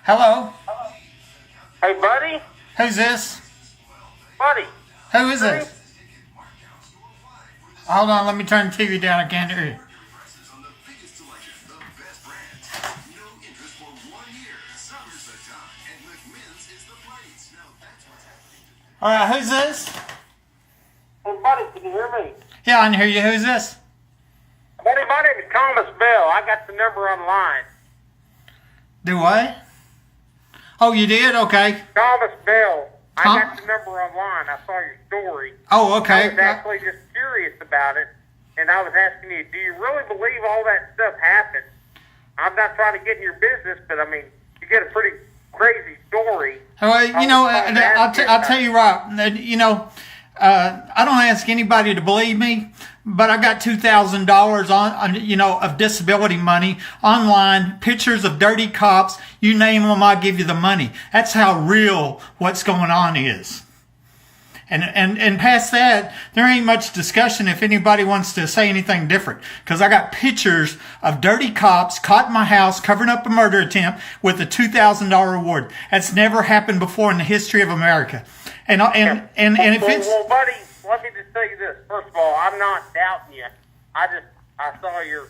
Hello? Hey, buddy? Who's this? Buddy? Who is this? Hold on, let me turn the TV down. I can't hear you. All right, who's this? Hey, buddy, can you hear me? Yeah, I can hear you. Who's this? Buddy, my name is Thomas Bell. I got the number online. Do what? Oh, you did? Okay. Thomas Bell. I got the number online. I saw your story. Oh, okay. I was actually just curious about it, and I was asking you, do you really believe all that stuff happened? I'm not trying to get in your business, but, I mean, you get a pretty crazy story. Well, you know, I'll tell you right. You know, I don't ask anybody to believe me, but I got $2,000 on, you know, of disability money online, pictures of dirty cops. You name them, I'll give you the money. That's how real what's going on is. And past that, there ain't much discussion if anybody wants to say anything different. Because I got pictures of dirty cops caught in my house covering up a murder attempt with a $2,000 reward. That's never happened before in the history of America. And if it's... Well, buddy, let me just tell you this. First of all, I'm not doubting you. I saw your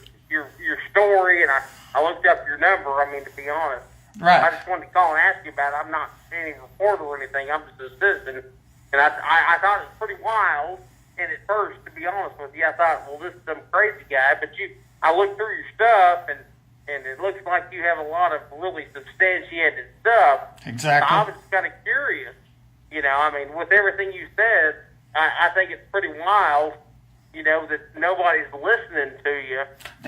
story, and I looked up your number, I mean, to be honest. Right. I just wanted to call and ask you about it. I'm not any reporter or anything. I'm just a citizen. And I thought it was pretty wild. And at first, to be honest with you, I thought, well, this is some crazy guy. But I looked through your stuff, and it looks like you have a lot of really substantiated stuff. Exactly. So I was just kind of curious. You know, I mean, with everything you said, I think it's pretty wild, you know, that nobody's listening to you.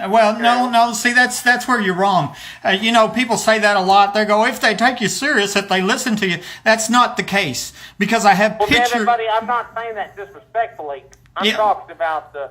Well, no. See, that's where you're wrong. You know, people say that a lot. They go, if they take you serious, if they listen to you. That's not the case. Because I have pictures. Well, buddy, I'm not saying that disrespectfully. I'm talking about the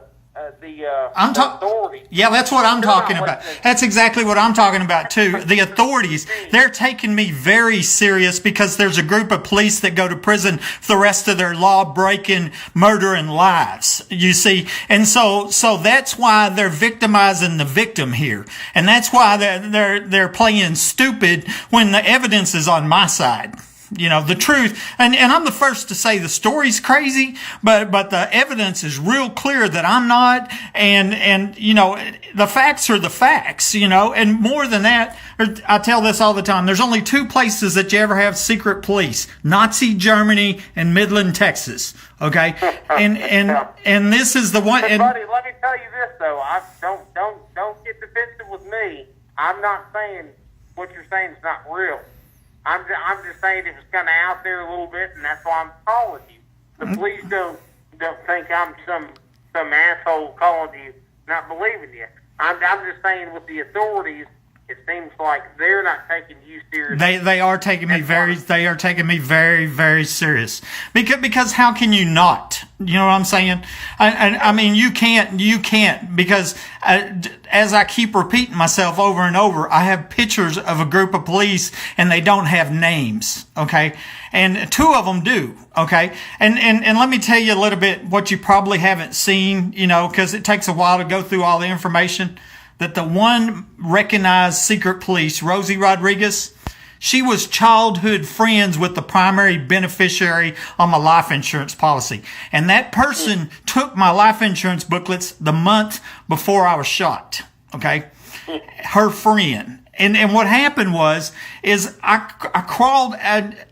authorities. Yeah, that's what I'm talking about. That's exactly what I'm talking about, too. The authorities, they're taking me very serious because there's a group of police that go to prison for the rest of their law-breaking, murdering lives, you see. And so that's why they're victimizing the victim here. And that's why they're playing stupid when the evidence is on my side. You know, the truth, and I'm the first to say the story's crazy, but the evidence is real clear that I'm not, and you know, the facts are the facts, you know, and more than that, I tell this all the time, there's only two places that you ever have secret police, Nazi Germany and Midland, Texas, okay? And this is the one. But buddy, let me tell you this though, don't get defensive with me. I'm not saying what you're saying is not real. I'm just saying it was kind of out there a little bit, and that's why I'm calling you. So please don't think I'm some asshole calling you, not believing you. I'm just saying with the authorities, it seems like they're not taking you seriously. They are taking me very, very serious. Because how can you not? You know what I'm saying? I mean, you can't because as I keep repeating myself over and over, I have pictures of a group of police and they don't have names. Okay. And two of them do. Okay. And let me tell you a little bit what you probably haven't seen, you know, because it takes a while to go through all the information. That the one recognized secret police, Rosie Rodriguez, she was childhood friends with the primary beneficiary on my life insurance policy. And that person took my life insurance booklets the month before I was shot. Okay. Her friend. And what happened is I crawled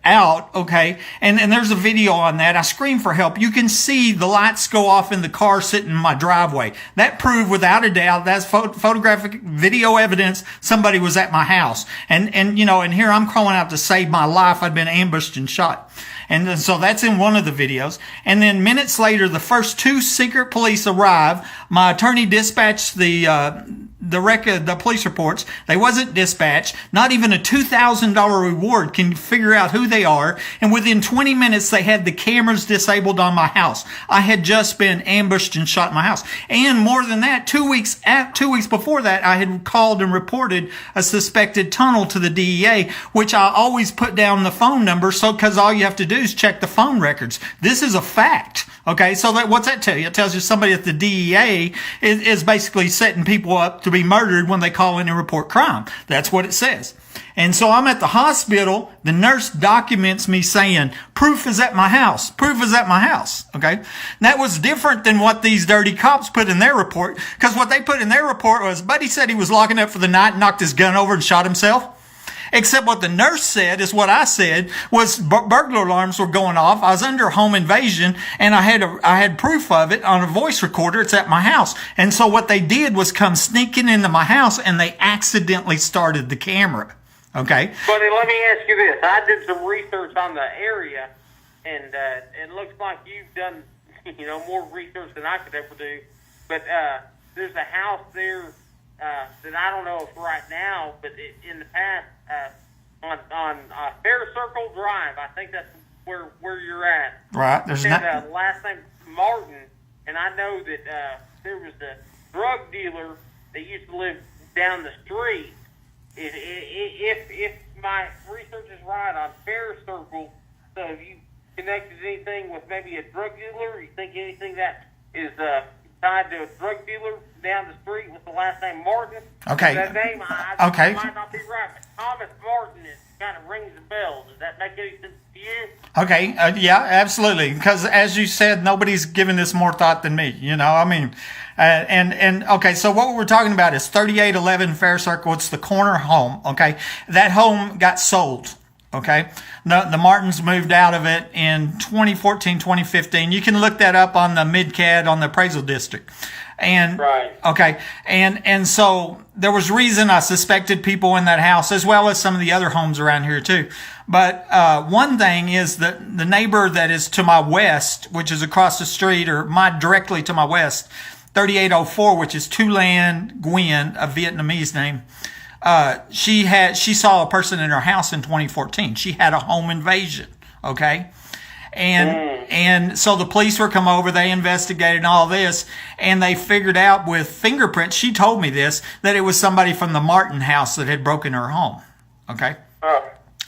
out, okay, and there's a video on that. I screamed for help. You can see the lights go off in the car sitting in my driveway. That proved without a doubt, that's photographic video evidence somebody was at my house. And you know, and here I'm crawling out to save my life. I'd been ambushed and shot. And so that's in one of the videos. And then minutes later, the first two secret police arrive. My attorney dispatched the police reports. They wasn't dispatched. Not even a $2,000 reward can figure out who they are. And within 20 minutes, they had the cameras disabled on my house. I had just been ambushed and shot in my house. And more than that, 2 weeks before that, I had called and reported a suspected tunnel to the DEA, which I always put down the phone number. So, cause all you have to do is check the phone records. This is a fact. Okay, so what's that tell you? It tells you somebody at the DEA is basically setting people up to be murdered when they call in and report crime. That's what it says. And so I'm at the hospital. The nurse documents me saying, proof is at my house. Proof is at my house. Okay. And that was different than what these dirty cops put in their report. Because what they put in their report was, Buddy said he was locking up for the night, knocked his gun over and shot himself. Except what the nurse said is what I said was burglar alarms were going off. I was under home invasion and I had proof of it on a voice recorder. It's at my house. And so what they did was come sneaking into my house and they accidentally started the camera. Okay. But let me ask you this. I did some research on the area and it looks like you've done, more research than I could ever do. But there's a house there that I don't know if right now, but in the past, on Fair Circle Drive, I think that's where you're at. Right. There's last name Martin, and I know that there was a drug dealer that used to live down the street. If my research is right on Fair Circle, so have you connected anything with maybe a drug dealer? You think anything that is tied to a drug dealer down the street with the last name Martin? Okay. That name, okay. might not be right, but Thomas Martin kind of rings a bell. Does that make any sense to you? Okay. Yeah, absolutely. Because as you said, nobody's given this more thought than me. Okay. So what we're talking about is 3811 Fair Circle. It's the corner home. Okay. That home got sold. Okay. The Martins moved out of it in 2014, 2015. You can look that up on the MidCAD on the appraisal district. And, right. Okay. And so there was reason I suspected people in that house as well as some of the other homes around here too. But, one thing is that the neighbor that is to my west, which is across the street or directly to my west, 3804, which is Tulan Nguyen, a Vietnamese name. She saw a person in her house in 2014. She had a home invasion. Okay. And so the police were come over, they investigated all this, and they figured out with fingerprints, she told me this, that it was somebody from the Martin house that had broken her home. Okay.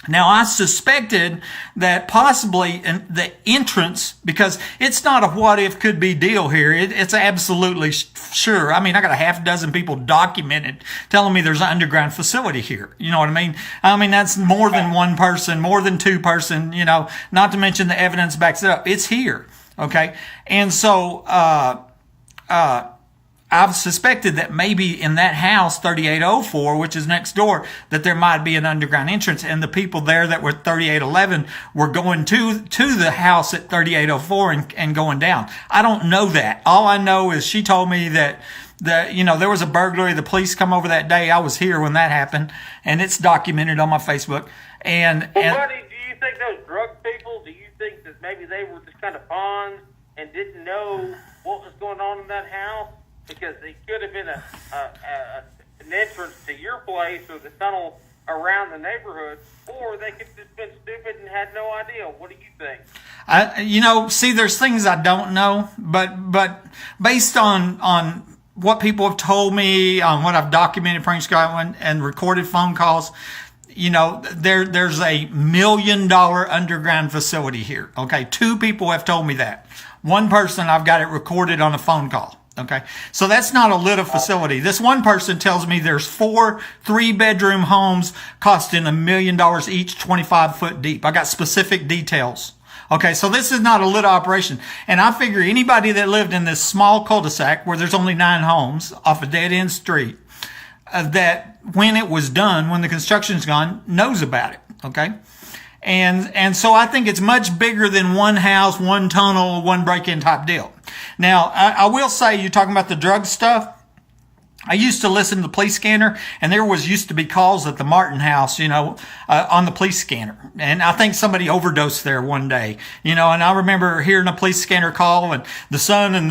Now, I suspected that possibly the entrance, because it's not a what if could be deal here. It's absolutely sure. I mean, I got a half dozen people documented telling me there's an underground facility here. You know what I mean? I mean, that's more than one person, more than two person, not to mention the evidence backs it up. It's here. Okay. And so, I've suspected that maybe in that house, 3804, which is next door, that there might be an underground entrance. And the people there that were 3811 were going to the house at 3804 and going down. I don't know that. All I know is she told me that there was a burglary. The police come over that day. I was here when that happened, and it's documented on my Facebook. Buddy, do you think those drug people, do you think that maybe they were just kind of pawns and didn't know what was going on in that house? Because it could have been an entrance to your place or the tunnel around the neighborhood, or they could have just been stupid and had no idea. What do you think? See, there's things I don't know, but based on what people have told me, on what I've documented, Prank Scotland, and recorded phone calls, there's a $1 million underground facility here. Okay, 2 people have told me that. One person, I've got it recorded on a phone call. Okay. So that's not a little facility. This one person tells me there's 4 3-bedroom homes costing $1 million each, 25 foot deep. I got specific details. Okay. So this is not a little operation. And I figure anybody that lived in this small cul-de-sac where there's only 9 homes off a dead end street, that when it was done, when the construction's gone, knows about it. Okay. And so I think it's much bigger than one house, one tunnel, one break-in type deal. Now, I will say, you're talking about the drug stuff. I used to listen to the police scanner, and there used to be calls at the Martin house, on the police scanner. And I think somebody overdosed there one day, and I remember hearing a police scanner call, and the son and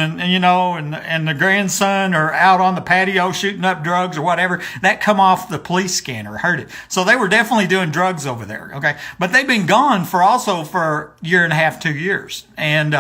the grandson are out on the patio shooting up drugs or whatever. That come off the police scanner. I heard it. So they were definitely doing drugs over there. Okay. But they've been gone for a year and a half, 2 years. And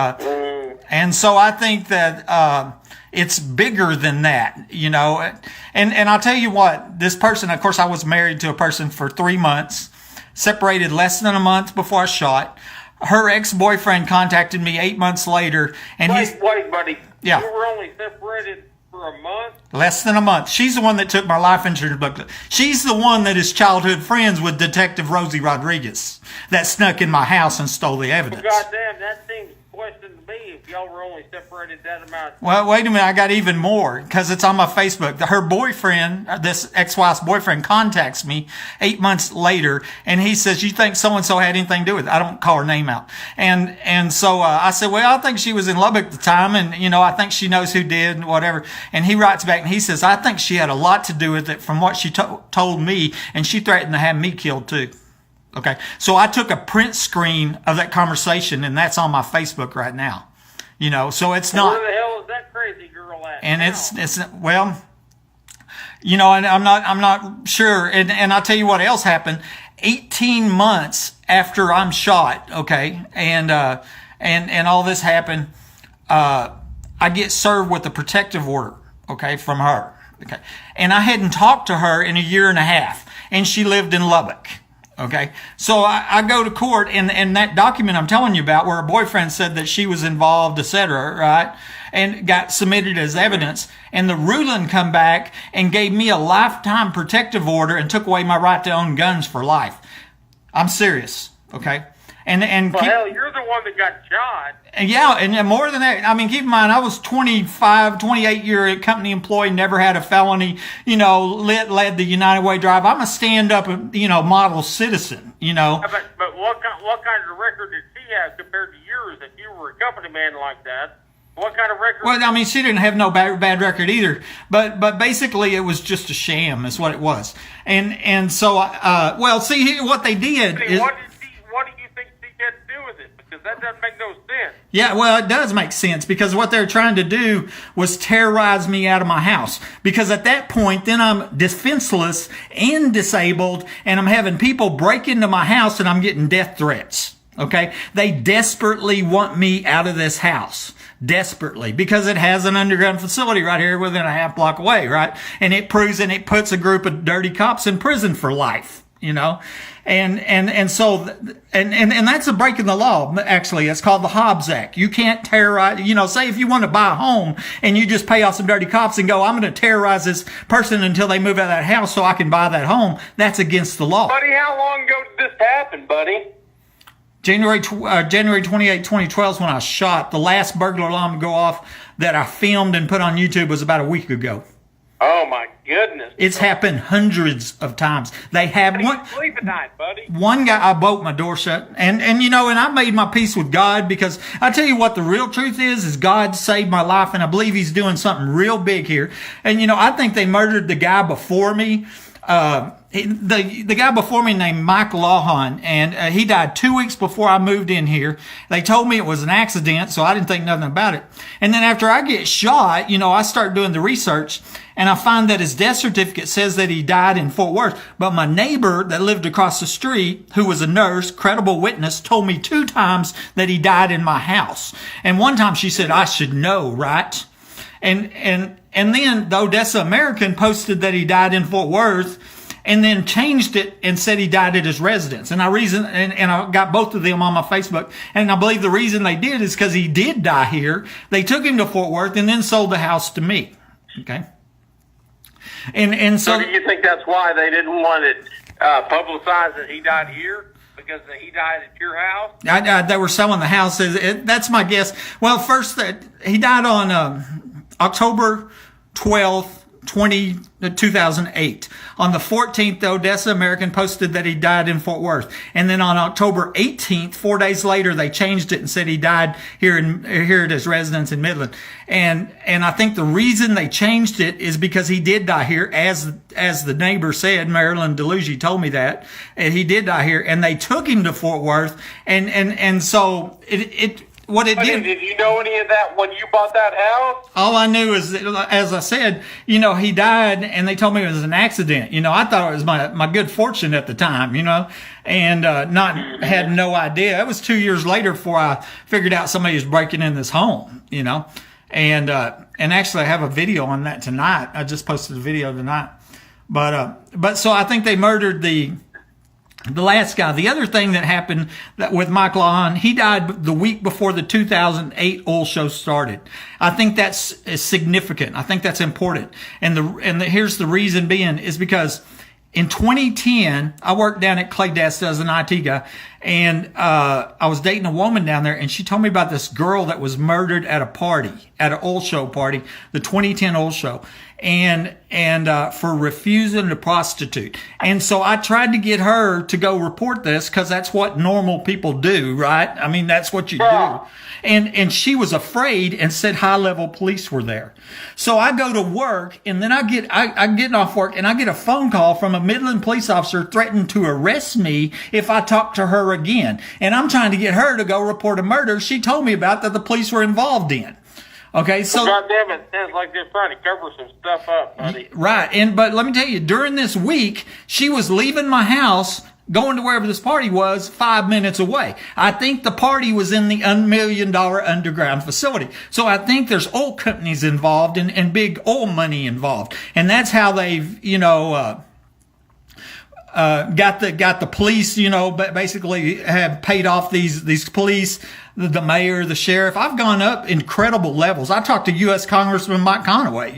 so I think that, it's bigger than that, and I'll tell you what, this person, of course, I was married to a person for 3 months, separated less than a month before I shot. her ex-boyfriend contacted me 8 months later, and wait, buddy. Yeah. You were only separated for a month? Less than a month. She's the one that took my life insurance booklet. She's the one that is childhood friends with Detective Rosie Rodriguez that snuck in my house and stole the evidence. Well, goddamn, that seems question to me if y'all were only separated that amount. Well, wait a minute. I got even more because it's on my Facebook. Her boyfriend, this ex-wife's boyfriend, contacts me 8 months later, and he says, "You think so-and-so had anything to do with it?" I don't call her name out. And so I said, "Well, I think she was in Lubbock at the time, and, I think she knows who did and whatever." And he writes back and he says, "I think she had a lot to do with it from what she told me, and she threatened to have me killed too." Okay, so I took a print screen of that conversation, and that's on my Facebook right now. So it's not. Where the hell is that crazy girl at? And now? it's well, and I'm not sure. And I'll tell you what else happened. 18 months after I'm shot, okay, and all this happened, I get served with a protective order, okay, from her, okay, and I hadn't talked to her in a year and a half, and she lived in Lubbock. Okay, so I go to court, and that document I'm telling you about, where her boyfriend said that she was involved, etc., right, and got submitted as evidence, and the ruling come back and gave me a lifetime protective order and took away my right to own guns for life. I'm serious, okay? Well, hell, you're the one that got shot. Yeah, and more than that, I mean, keep in mind, I was 28-year company employee, never had a felony, led the United Way drive. I'm a stand-up, model citizen, But what kind of record did she have compared to yours if you were a company man like that? What kind of record? Well, I mean, she didn't have no bad record either, but basically it was just a sham is what it was. And so, see, what they did is... What do you think she had to do with it? Because that doesn't make no sense. Yeah, well, it does make sense because what they're trying to do was terrorize me out of my house. Because at that point, then I'm defenseless and disabled, and I'm having people break into my house and I'm getting death threats. Okay? They desperately want me out of this house. Desperately, because it has an underground facility right here within a half block away, right? And it proves and it puts a group of dirty cops in prison for life, And so that's a break in the law. Actually, it's called the Hobbs Act. You can't terrorize, say if you want to buy a home and you just pay off some dirty cops and go, "I'm going to terrorize this person until they move out of that house so I can buy that home." That's against the law. Buddy, how long ago did this happen, buddy? January 28, 2012 is when I was shot. The last burglar alarm to go off that I filmed and put on YouTube was about a week ago. Oh my goodness! It's happened hundreds of times. They have How do you sleep at night, buddy? One guy, I bolt my door shut, and I made my peace with God, because I tell you what the real truth is God saved my life, and I believe He's doing something real big here. And I think they murdered the guy before me. The guy before me named Mike Lawhon, and he died 2 weeks before I moved in here. They told me it was an accident, so I didn't think nothing about it. And then after I get shot, I start doing the research, and I find that his death certificate says that he died in Fort Worth. But my neighbor that lived across the street, who was a nurse, credible witness, told me 2 times that he died in my house. And one time she said, "I should know, right?" And then the Odessa American posted that he died in Fort Worth, and then changed it and said he died at his residence. And I got both of them on my Facebook. And I believe the reason they did is because he did die here. They took him to Fort Worth and then sold the house to me. Okay. And so do you think that's why they didn't want it publicized that he died here? Because he died at your house? They were selling the house. That's my guess. Well, first, he died on October 12th, 2008. On the 14th, the Odessa American posted that he died in Fort Worth. And then on October 18th, 4 days later, they changed it and said he died here at his residence in Midland. And I think the reason they changed it is because he did die here, as the neighbor said. Marilyn DeLuigi told me that. And he did die here, and they took him to Fort Worth. And so what it did. Did you know any of that when you bought that house? All I knew is that, as I said, he died, and they told me it was an accident. I thought it was my good fortune at the time, and had no idea. It was 2 years later before I figured out somebody was breaking in this home, and actually I have a video on that tonight. I just posted a video tonight, but so I think they murdered the The last guy. The other thing that happened with Michael Hahn, he died the week before the 2008 oil show started. I think that's significant. I think that's important. And here's the reason being is because in 2010, I worked down at Clay Desk as an IT guy, and I was dating a woman down there, and she told me about this girl that was murdered at a party, at an oil show party, the 2010 oil show, and for refusing to prostitute. And so I tried to get her to go report this because that's what normal people do, right? I mean, that's what you do. And she was afraid and said high-level police were there. So I go to work, and then I get off work, and I get a phone call from a Midland police officer threatening to arrest me if I talk to her again. And I'm trying to get her to go report a murder she told me about that the police were involved in. Okay, so well, goddamn it, sounds like they're trying to cover some stuff up, buddy. Right, but let me tell you, during this week, she was leaving my house, going to wherever this party was, 5 minutes away. I think the party was in the $1 million underground facility. So I think there's oil companies involved and big oil money involved, and that's how they've got the police, basically have paid off these police, the mayor, the sheriff. I've gone up incredible levels. I talked to U.S. Congressman Mike Conaway,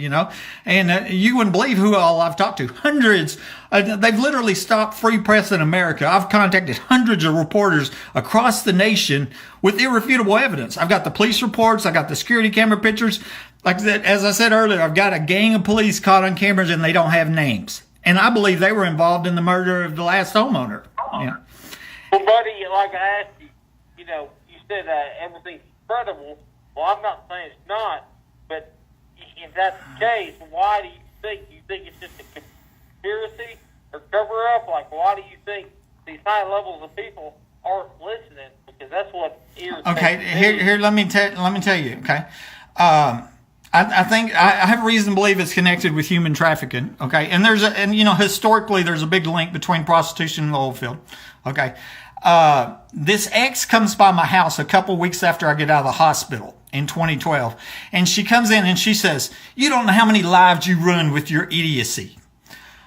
and you wouldn't believe who all I've talked to. Hundreds. They've literally stopped free press in America. I've contacted hundreds of reporters across the nation with irrefutable evidence. I've got the police reports. I got the security camera pictures. Like that, as I said earlier, I've got a gang of police caught on cameras and they don't have names. And I believe they were involved in the murder of the last homeowner. Yeah. Well, buddy, like I asked you, you said everything's credible. Well, I'm not saying it's not, but if that's the case, why do you think? You think it's just a conspiracy or cover up? Like, why do you think these high levels of people aren't listening? Because that's what irritates me. Okay, here, let me tell you. Okay. I think I have reason to believe it's connected with human trafficking. Okay. And historically there's a big link between prostitution and the oil field. Okay. This ex comes by my house a couple weeks after I get out of the hospital in 2012. And she comes in and she says, "You don't know how many lives you ruined with your idiocy."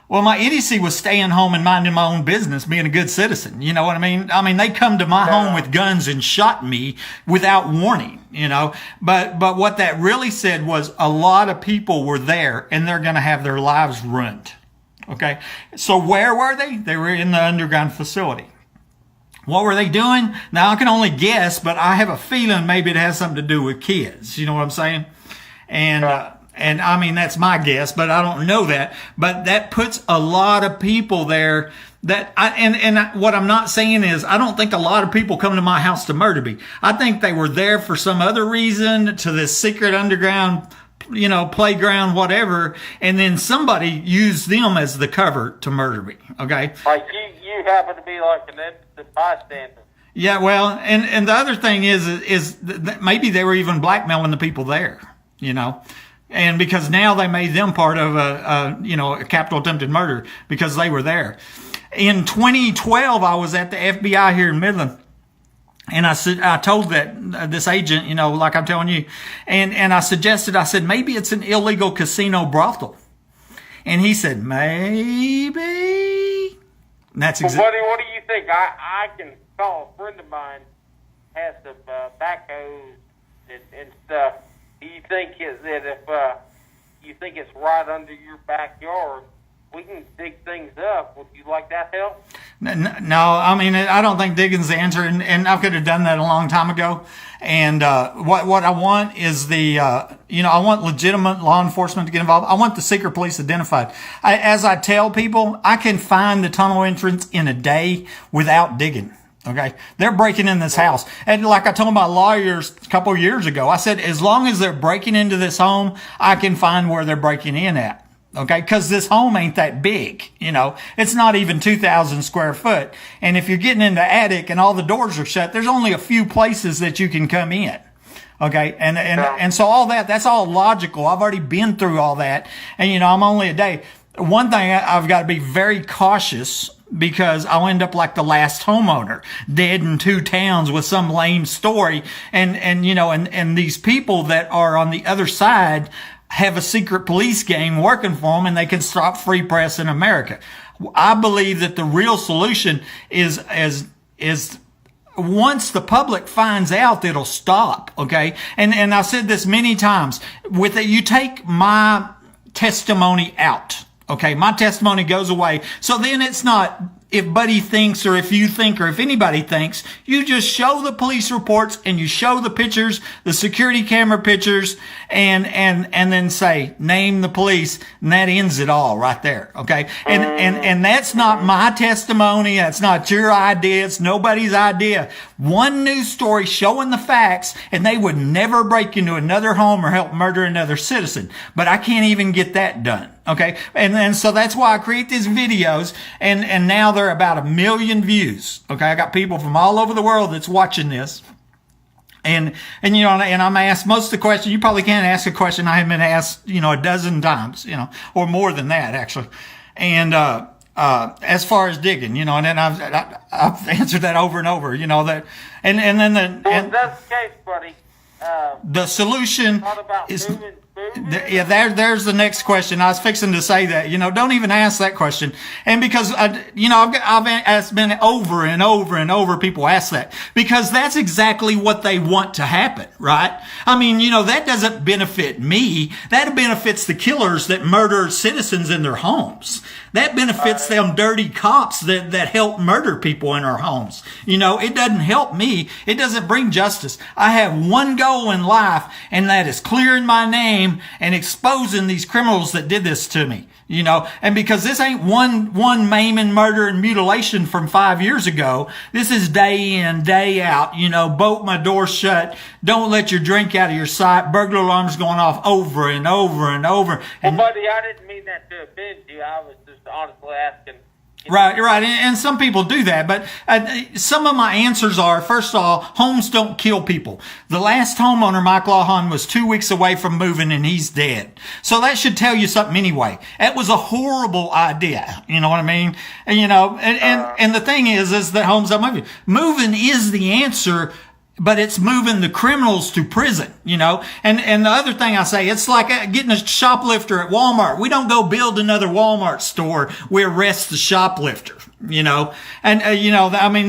Well, my idiocy was staying home and minding my own business, being a good citizen. You know what I mean? I mean, they come to my home with guns and shot me without warning, But what that really said was a lot of people were there and they're going to have their lives ruined. Okay. So where were they? They were in the underground facility. What were they doing? Now I can only guess, but I have a feeling maybe it has something to do with kids. You know what I'm saying? And I mean, that's my guess, but I don't know that. But that puts a lot of people there what I'm not saying is I don't think a lot of people come to my house to murder me. I think they were there for some other reason, to this secret underground, playground, whatever. And then somebody used them as the cover to murder me. Okay. Like you happen to be like an innocent bystander. Yeah. Well, and the other thing is that maybe they were even blackmailing the people there, And because now they made them part of a capital attempted murder because they were there. In 2012, I was at the FBI here in Midland, and I told this agent, like I'm telling you, and I said, maybe it's an illegal casino brothel. And he said, maybe. And that's exactly. Well, buddy, what do you think? I can call a friend of mine, has some backhoes and stuff. Do you think that if you think it's right under your backyard, we can dig things up? Would you like that help? No, I mean, I don't think digging's the answer, and I could have done that a long time ago. And what I want is I want legitimate law enforcement to get involved. I want the secret police identified. As I tell people, I can find the tunnel entrance in a day without digging. Okay. They're breaking in this house. And like I told my lawyers a couple of years ago, I said, as long as they're breaking into this home, I can find where they're breaking in at. Okay. Cause this home ain't that big. It's not even 2,000 square foot. And if you're getting in the attic and all the doors are shut, there's only a few places that you can come in. Okay. And so all that's all logical. I've already been through all that. And I'm only a day. One thing I've got to be very cautious, because I'll end up like the last homeowner, dead in 2 towns with some lame story. And these people that are on the other side have a secret police game working for them and they can stop free press in America. I believe that the real solution is once the public finds out, it'll stop. Okay. And I've said this many times with it, you take my testimony out. Okay. My testimony goes away. So then it's not if Buddy thinks or if you think or if anybody thinks, you just show the police reports and you show the pictures, the security camera pictures, and then say, name the police, and that ends it all right there. Okay. And that's not my testimony. That's not your idea. It's nobody's idea. One news story showing the facts, and they would never break into another home or help murder another citizen. But I can't even get that done. Okay. And so that's why I create these videos, and now they're about 1 million views. Okay. I got people from all over the world that's watching this. And I'm asked most of the questions. You probably can't ask a question I haven't been asked, a dozen times, or more than that actually. And, as far as digging, and then I've answered that over and over, that, and then if that's the case, buddy, the solution is, moving. there's the next question. I was fixing to say that, don't even ask that question. And because, I've been over and over and over people ask that because that's exactly what they want to happen, right? I mean, that doesn't benefit me. That benefits the killers that murder citizens in their homes. That benefits them dirty cops that help murder people in our homes. It doesn't help me. It doesn't bring justice. I have one goal in life, and that is clearing my name and exposing these criminals that did this to me. And because this ain't one maiming, murder, and mutilation from 5 years ago, this is day in, day out, bolt my door shut, don't let your drink out of your sight, burglar alarms going off over and over and over. Well, buddy, I didn't mean that to offend you. I was just honestly asking. Right. And some people do that, but some of my answers are, first of all, homes don't kill people. The last homeowner, Mike Lawhon, was 2 weeks away from moving and he's dead. So that should tell you something anyway. That was a horrible idea. You know what I mean? And, and the thing is that homes are moving. Moving is the answer, but it's moving the criminals to prison, And the other thing I say, it's like getting a shoplifter at Walmart. We don't go build another Walmart store. We arrest the shoplifter, And,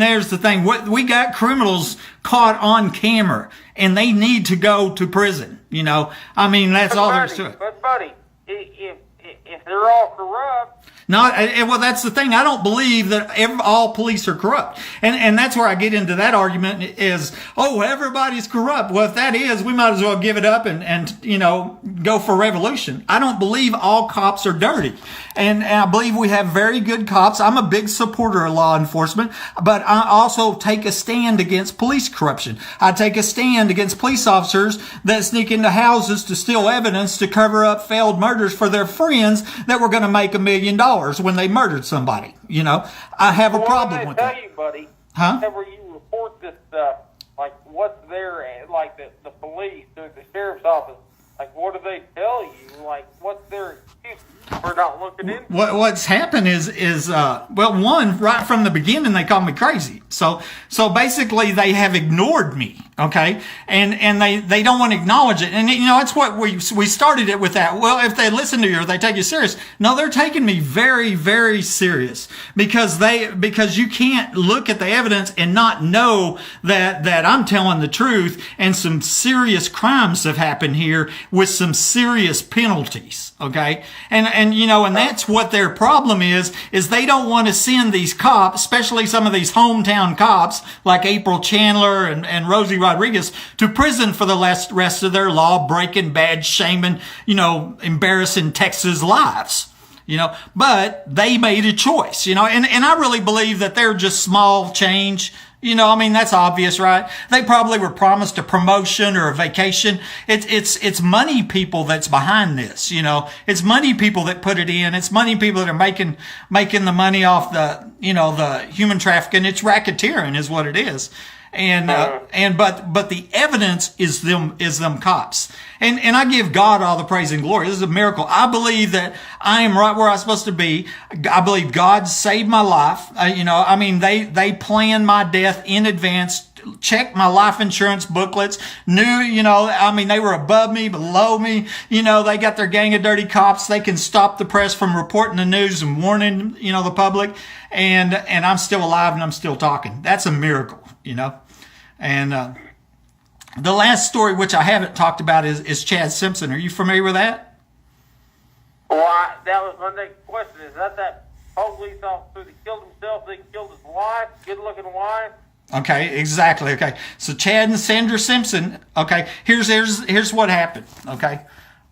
there's the thing. We got criminals caught on camera and they need to go to prison, That's all there is to it. But, buddy, if they're all corrupt, well, that's the thing. I don't believe that all police are corrupt. And that's where I get into that argument is, everybody's corrupt. Well, if that is, we might as well give it up and go for revolution. I don't believe all cops are dirty. And I believe we have very good cops. I'm a big supporter of law enforcement, but I also take a stand against police corruption. I take a stand against police officers that sneak into houses to steal evidence to cover up failed murders for their friends that were going to make $1 million when they murdered somebody. I have a problem with that. Tell you, buddy, huh? Whenever you report this stuff, like what's there, like the police or the sheriff's office, like what do they tell you? Like what's their excuse for not looking into it? What's happened is one, right from the beginning they called me crazy. So basically they have ignored me. Okay. And they don't want to acknowledge it. And that's what we started it with that. Well, if they listen to you or they take you serious. No, they're taking me very, very serious because you can't look at the evidence and not know that I'm telling the truth and some serious crimes have happened here with some serious penalties. Okay. And that's what their problem is they don't want to send these cops, especially some of these hometown cops like April Chandler and Rosie Rodriguez, to prison for the rest of their law-breaking, bad shaming, embarrassing Texas lives. But they made a choice, and I really believe that they're just small change. That's obvious, right? They probably were promised a promotion or a vacation. It's money people that's behind this, It's money people that put it in. It's money people that are making the money off the human trafficking. It's racketeering is what it is. But the evidence is them cops. And I give God all the praise and glory. This is a miracle. I believe that I am right where I'm supposed to be. I believe God saved my life. They planned my death in advance checked my life insurance booklets, knew, they were above me, below me, they got their gang of dirty cops. They can stop the press from reporting the news and warning, the public. And I'm still alive and I'm still talking. That's a miracle, And, the last story, which I haven't talked about, is Chad Simpson. Are you familiar with that? Well, that was my next question. Is that police officer that killed himself, then killed his wife, good-looking wife? Okay, exactly. Okay, so Chad and Sandra Simpson. Okay, here's what happened. Okay,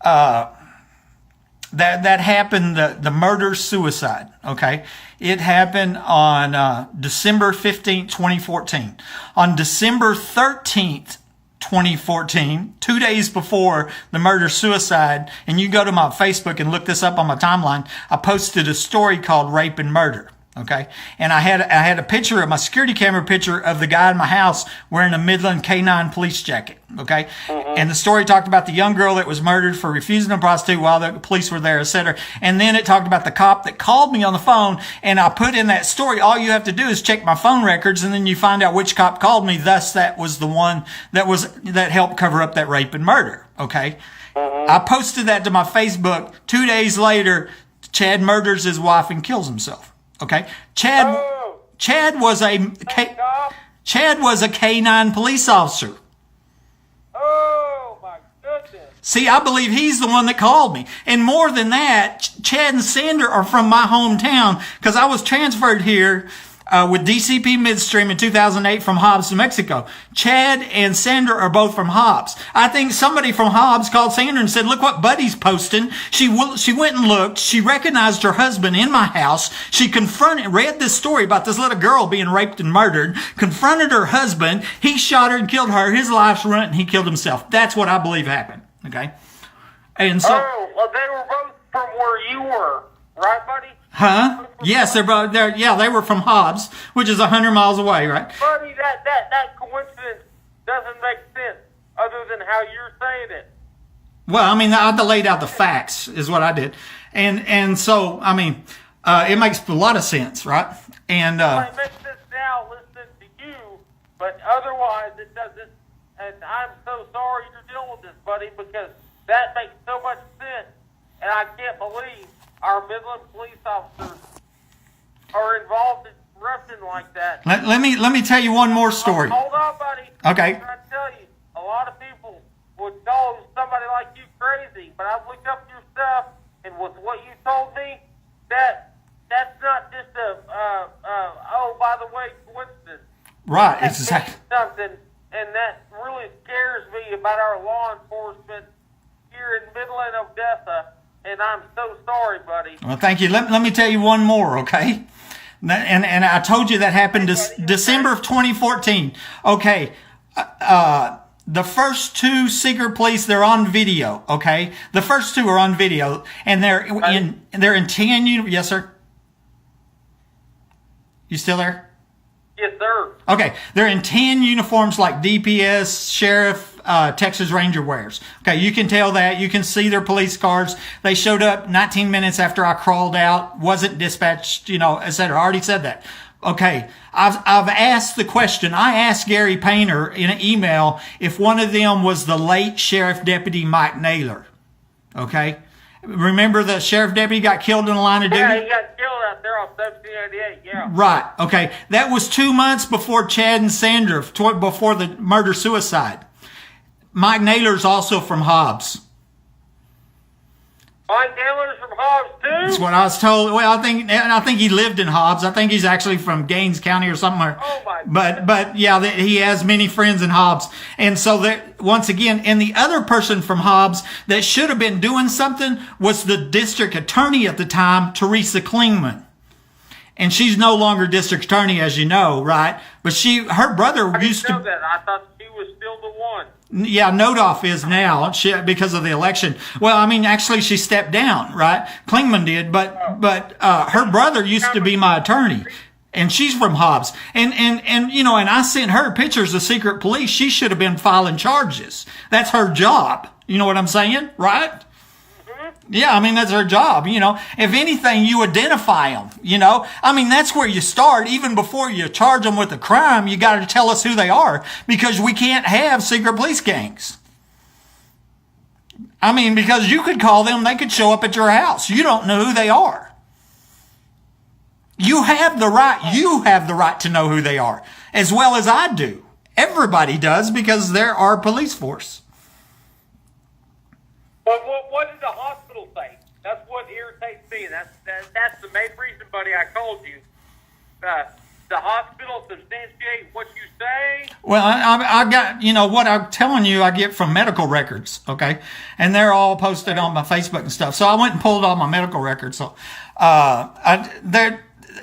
that happened. The murder-suicide. Okay, it happened on December 15th, 2014. On December 13th, 2014, 2 days before the murder-suicide, and you go to my Facebook and look this up on my timeline, I posted a story called Rape and Murder. Okay. And I had a picture of my security camera picture of the guy in my house wearing a Midland K9 police jacket. Okay. Mm-hmm. And the story talked about the young girl that was murdered for refusing to prostitute while the police were there, etc. And then it talked about the cop that called me on the phone, and I put in that story, all you have to do is check my phone records, and then you find out which cop called me. Thus, that was the one that helped cover up that rape and murder. Okay. Mm-hmm. I posted that to my Facebook. 2 days later, Chad murders his wife and kills himself. Okay, Chad was a K9 police officer. Oh my goodness! See, I believe he's the one that called me. And more than that, Chad and Sandra are from my hometown because I was transferred here with DCP Midstream in 2008 from Hobbs to Mexico. Chad and Sandra are both from Hobbs. I think somebody from Hobbs called Sandra and said, "Look what Buddy's posting." She went and looked. She recognized her husband in my house. She read this story about this little girl being raped and murdered, confronted her husband. He shot her and killed her. His life's ruined and he killed himself. That's what I believe happened. Okay. And so. Oh, well, they were both from where you were, right, Buddy? Huh? Yes, they were from Hobbs, which is 100 miles away, right? Buddy, that coincidence doesn't make sense other than how you're saying it. Well, I mean, I laid out the facts is what I did. And so, I mean, it makes a lot of sense, right? And, it makes sense now listening to you, but otherwise it doesn't. And I'm so sorry you're dealing with this, buddy, because that makes so much sense. And I can't believe our Midland police officers are involved in corruption like that. Let me tell you one more story. Hold on, buddy. Okay. I'm trying to tell you, a lot of people would call somebody like you crazy, but I've looked up your stuff, and with what you told me, that's not just by the way, coincidence. Right, That's exactly. Something, and that really scares me about our law enforcement here in Midland, Odessa. And I'm so sorry, buddy. Well, thank you. Let me tell you one more, okay? And I told you that happened December of 2014. Okay. The first two secret police, they're on video, okay? The first two are on video, and they're in 10 Yes, sir? You still there? Yes, sir. Okay, they're in 10 uniforms like DPS, sheriff, Texas Ranger wears. Okay, you can tell that. You can see their police cars. They showed up 19 minutes after I crawled out, wasn't dispatched, etc. I already said that. Okay, I've asked the question. I asked Gary Painter in an email if one of them was the late Sheriff Deputy Mike Naylor. Okay, remember the sheriff deputy got killed in the line of duty? Yeah, he got killed out there on 1788, yeah. Right, okay. That was 2 months before Chad and Sandra, before the murder-suicide. Mike Naylor's also from Hobbs. Mike Naylor's from Hobbs, too? That's what I was told. Well, I think he lived in Hobbs. I think he's actually from Gaines County or somewhere. Oh, my God. But yeah, he has many friends in Hobbs. And so once again, and the other person from Hobbs that should have been doing something was the district attorney at the time, Teresa Klingman. And she's no longer district attorney, as you know, right? But her brother used to. That. I thought she was still the one. Yeah, Nodoff is now because of the election. Well, I mean, actually, she stepped down, right? Klingman did, but her brother used to be my attorney, and she's from Hobbs. And I sent her pictures of secret police. She should have been filing charges. That's her job. You know what I'm saying, right? Mm-hmm. Yeah, I mean, that's their job, you know. If anything, you identify them, you know. I mean, that's where you start. Even before you charge them with a crime, you got to tell us who they are, because we can't have secret police gangs. I mean, because you could call them, they could show up at your house. You don't know who they are. You have the right to know who they are, as well as I do. Everybody does, because they're our police force. But what did the hospital say? That's what irritates me. That's the main reason, buddy, I called you. The hospital substantiate what you say? Well, I got, you know, what I'm telling you, I get from medical records, okay? And they're all posted on my Facebook and stuff. So I went and pulled all my medical records. So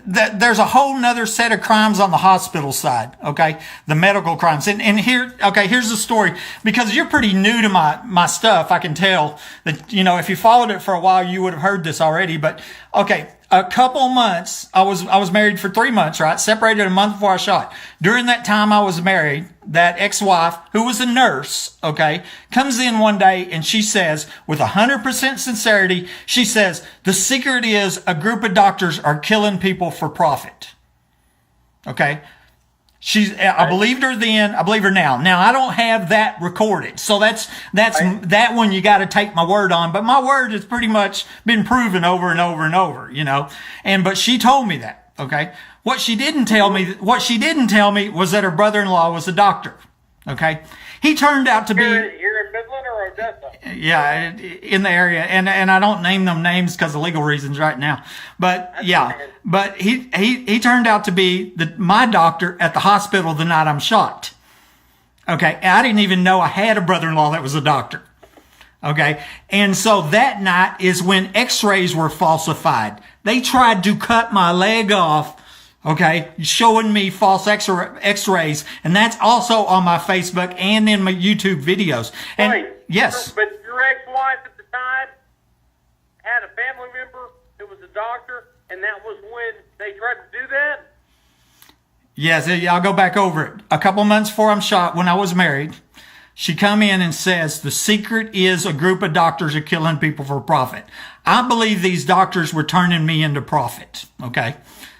there's a whole nother set of crimes on the hospital side, okay? The medical crimes. And here, okay, here's the story. Because you're pretty new to my stuff, I can tell that, you know, if you followed it for a while, you would have heard this already. But, okay, a couple months, I was married for 3 months, right? Separated a month before I shot. During that time I was married, that ex-wife, who was a nurse, okay, comes in one day and she says, with 100% sincerity, she says, the secret is a group of doctors are killing people for profit. Okay? I believed her then, I believe her now. Now, I don't have that recorded. So that one you got to take my word on. But my word has pretty much been proven over and over and over, you know. But she told me that, okay? What she didn't tell me was that her brother-in-law was a doctor, okay? He turned out to be... Here in Midland or Odessa? Yeah, in the area. And I don't name them names because of legal reasons right now. But yeah, but he turned out to be my doctor at the hospital the night I'm shot. Okay. I didn't even know I had a brother-in-law that was a doctor. Okay. And so that night is when x-rays were falsified. They tried to cut my leg off. Okay, showing me false x-rays, and that's also on my Facebook and in my YouTube videos. And right. Yes. But your ex-wife at the time had a family member that was a doctor, and that was when they tried to do that? Yes, I'll go back over it. A couple months before I'm shot, when I was married, she come in and says, the secret is a group of doctors are killing people for profit. I believe these doctors were turning me into profit, okay?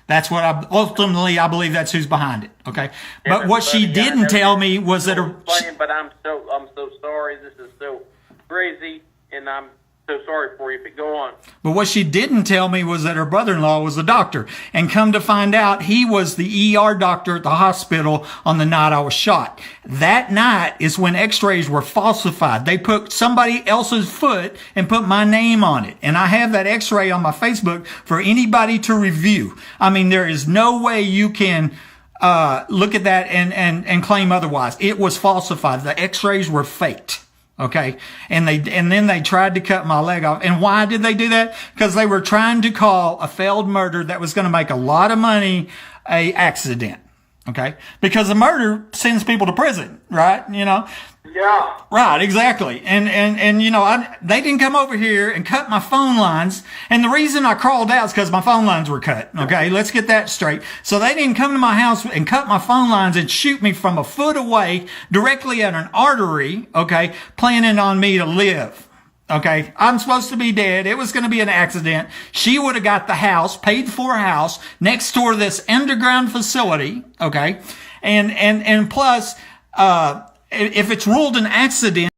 That's what I believe that's who's behind it. Okay. But what she didn't tell me was that but I'm so sorry. This is so crazy, and I'm so sorry for you, but go on. But what she didn't tell me was that her brother-in-law was a doctor. And come to find out, he was the ER doctor at the hospital on the night I was shot. That night is when x-rays were falsified. They put somebody else's foot and put my name on it. And I have that x-ray on my Facebook for anybody to review. I mean, there is no way you can look at that and claim otherwise. It was falsified. The x-rays were faked. Okay. And then they tried to cut my leg off. And why did they do that? Because they were trying to call a failed murder that was going to make a lot of money a accident. Okay. Because a murder sends people to prison, right? You know? Yeah. Right, exactly. And you know, they didn't come over here and cut my phone lines. And the reason I crawled out is because my phone lines were cut. Okay, let's get that straight. So they didn't come to my house and cut my phone lines and shoot me from a foot away directly at an artery, okay, planning on me to live. Okay, I'm supposed to be dead. It was going to be an accident. She would have got the house, paid for a house next door to this underground facility. Okay, and plus, if it's ruled an accident,